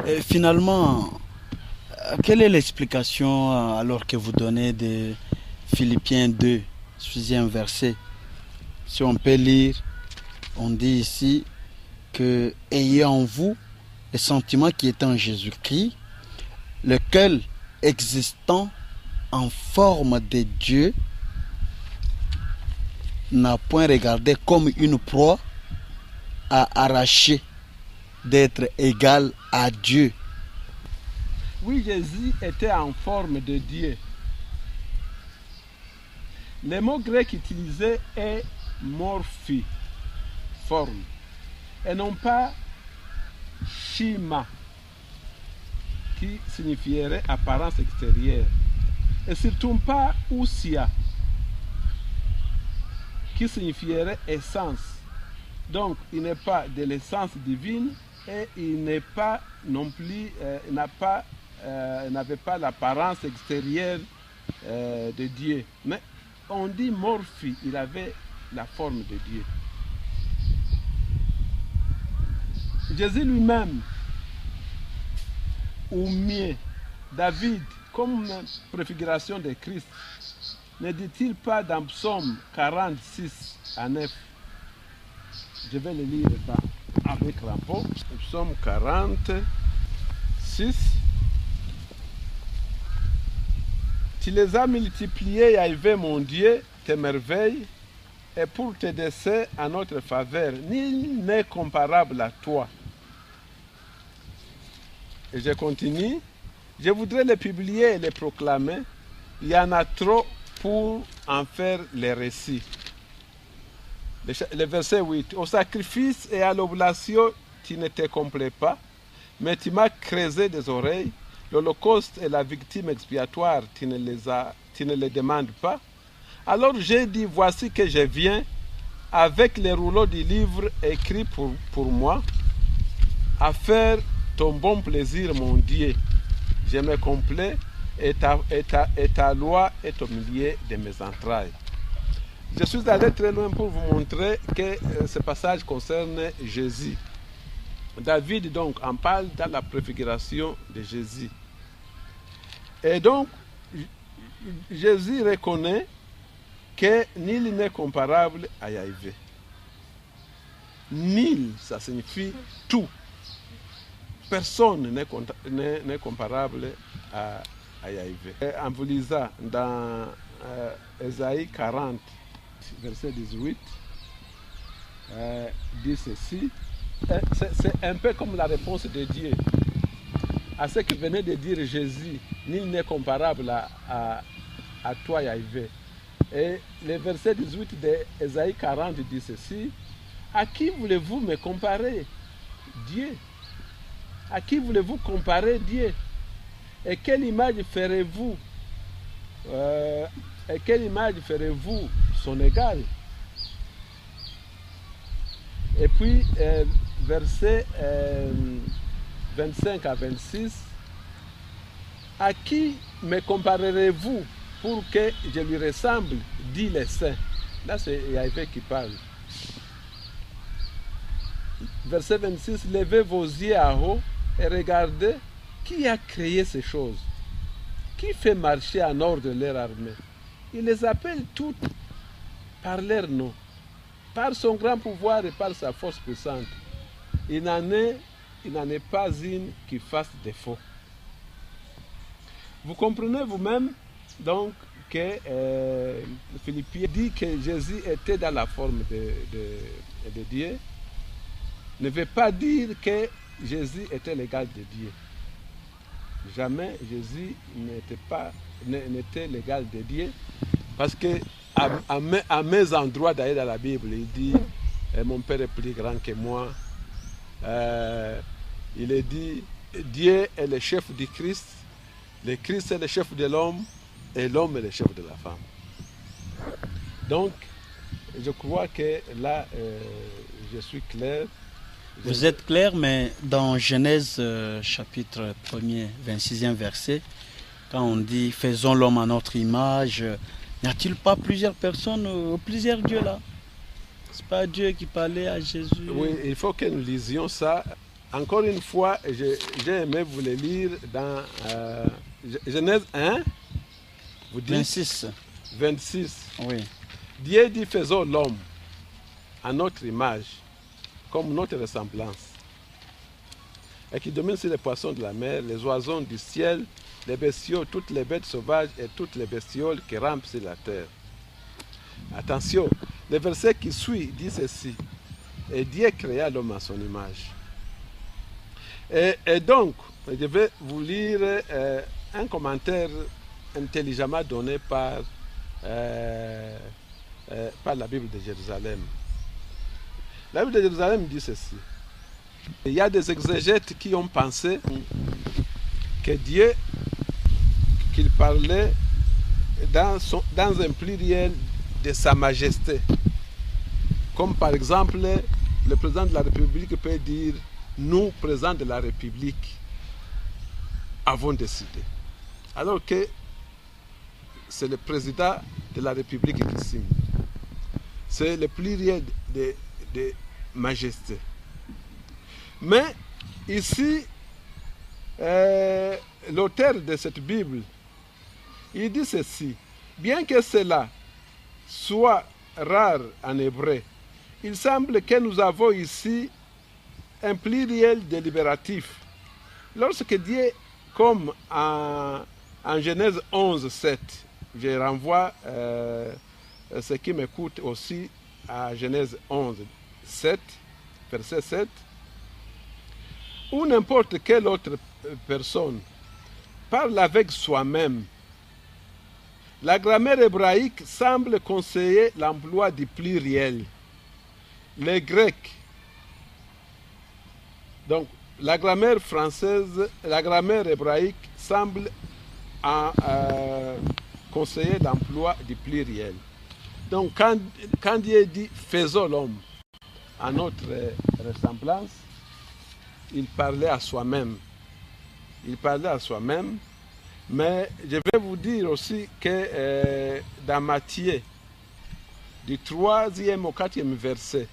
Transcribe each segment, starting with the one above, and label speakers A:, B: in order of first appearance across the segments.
A: Et finalement, quelle est l'explication alors que vous donnez de Philippiens 2, 6e verset? Si on peut lire, on dit ici que ayez en vous le sentiment qui est en Jésus-Christ, lequel existant en forme de Dieu n'a point regardé comme une proie à arracher d'être égal à Dieu.
B: Oui, Jésus était en forme de Dieu. Le mot grec utilisé est morphi, forme, et non pas schéma, qui signifierait apparence extérieure, et surtout pas ousia, qui signifierait essence. Donc, il n'est pas de l'essence divine et il n'est pas non plus, n'avait pas l'apparence extérieure de Dieu. Mais on dit morphi, il avait la forme de Dieu. Jésus lui-même, ou mieux, David, comme préfiguration de Christ, ne dit-il pas dans Psaume 46 à 9? Je vais le lire avec rapport. Psaume 46. Tu les as multipliés, Yahvé mon Dieu, tes merveilles, et pour tes desseins en notre faveur, nul n'est comparable à toi. Et je continue. Je voudrais les publier et les proclamer. Il y en a trop pour en faire les récits. Le verset 8. Au sacrifice et à l'oblation, tu ne te complais pas, mais tu m'as creusé des oreilles. L'holocauste et la victime expiatoire, tu ne les demandes pas. Alors j'ai dit, voici que je viens avec les rouleaux du livre écrit pour moi, à faire ton bon plaisir, mon Dieu. Je me complais et ta loi est au milieu de mes entrailles. Je suis allé très loin pour vous montrer que ce passage concerne Jésus. David donc en parle dans la préfiguration de Jésus. Et donc, Jésus reconnaît que nul n'est comparable à Yahvé. Nul, ça signifie tout. Personne n'est comparable à Yahvé. En vous lisant dans Ésaïe 40, verset 18, dit ceci. C'est un peu comme la réponse de Dieu à ce que venait de dire Jésus. Nul n'est comparable à toi, Yahvé. Et le verset 18 d'Ésaïe 40 dit ceci. À qui voulez-vous me comparer? Dieu. À qui voulez-vous comparer Dieu? Et quelle image ferez-vous son égal? Et puis, verset 25 à 26, à qui me comparerez-vous pour que je lui ressemble, dit les saints. Là, c'est Yahvé qui parle. Verset 26, levez vos yeux à haut et regardez qui a créé ces choses. Qui fait marcher en ordre leur armée? Il les appelle toutes par leur nom, par son grand pouvoir et par sa force puissante. Il n'en est pas une qui fasse défaut. Vous comprenez vous-même donc que Philippiens dit que Jésus était dans la forme de Dieu. Ne veut pas dire que Jésus était l'égal de Dieu. Jamais Jésus n'était l'égal de Dieu. Parce que à mes endroits d'ailleurs dans la Bible, il dit mon Père est plus grand que moi. Il est dit Dieu est le chef du Christ, le Christ est le chef de l'homme et l'homme est le chef de la femme. Donc, je crois que là, je suis clair.
A: Vous êtes clair, mais dans Genèse chapitre 1er, 26e verset, quand on dit « Faisons l'homme à notre image », n'y a-t-il pas plusieurs personnes, plusieurs dieux là? C'est pas Dieu qui parlait à Jésus?
B: Oui, il faut que nous lisions ça. encore une fois, j'ai aimé vous le lire dans Genèse 1, vous dites
A: 26.
B: 26.
A: Oui.
B: Dieu dit, faisons l'homme à notre image, comme notre ressemblance, et qui domine sur les poissons de la mer, les oiseaux du ciel, les bestiaux, toutes les bêtes sauvages et toutes les bestioles qui rampent sur la terre. Attention, le verset qui suit dit ceci. Et Dieu créa l'homme à son image. Et donc, je vais vous lire un commentaire intelligemment donné par la Bible de Jérusalem. La Bible de Jérusalem dit ceci. Il y a des exégètes qui ont pensé que Dieu, qu'il parlait dans un pluriel de sa majesté. Comme par exemple, le président de la République peut dire « Nous, président de la République, avons décidé ». Alors que c'est le président de la République qui signe. C'est le pluriel de majesté. Mais ici, l'auteur de cette Bible, il dit ceci. Bien que cela soit rare en hébreu, il semble que nous avons ici un pluriel délibératif. Lorsque Dieu, comme en Genèse 11, 7, je renvoie ce qui m'écoute aussi à Genèse 11, 7, verset 7, ou n'importe quelle autre personne parle avec soi-même. La grammaire hébraïque semble conseiller l'emploi du pluriel. Les Grecs, donc la grammaire française, la grammaire hébraïque semble conseiller l'emploi du pluriel. Donc quand Dieu dit « faisons l'homme à notre ressemblance », il parlait à soi-même. Il parlait à soi-même, mais je vais vous dire aussi que dans Matthieu, du 3e au 4e verset,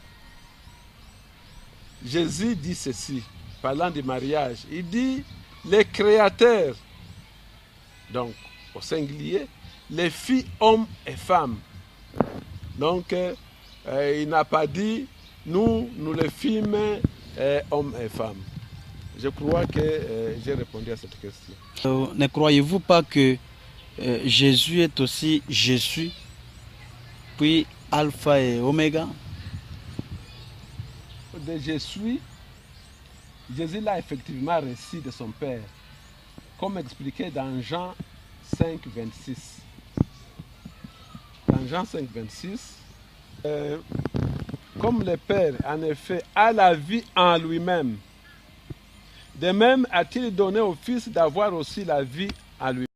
B: Jésus dit ceci, parlant du mariage. Il dit, les créateurs, donc au singulier, les filles, hommes et femmes. Donc, il n'a pas dit, nous les filles, hommes et femmes. Je crois que j'ai répondu à cette question.
A: Ne croyez-vous pas que Jésus est aussi Jésus, puis Alpha et Oméga?
B: De je suis, Jésus l'a effectivement reçu de son Père, comme expliqué dans Jean 5, 26. Dans Jean 5, 26, comme le Père, en effet, a la vie en lui-même, de même a-t-il donné au Fils d'avoir aussi la vie en lui-même.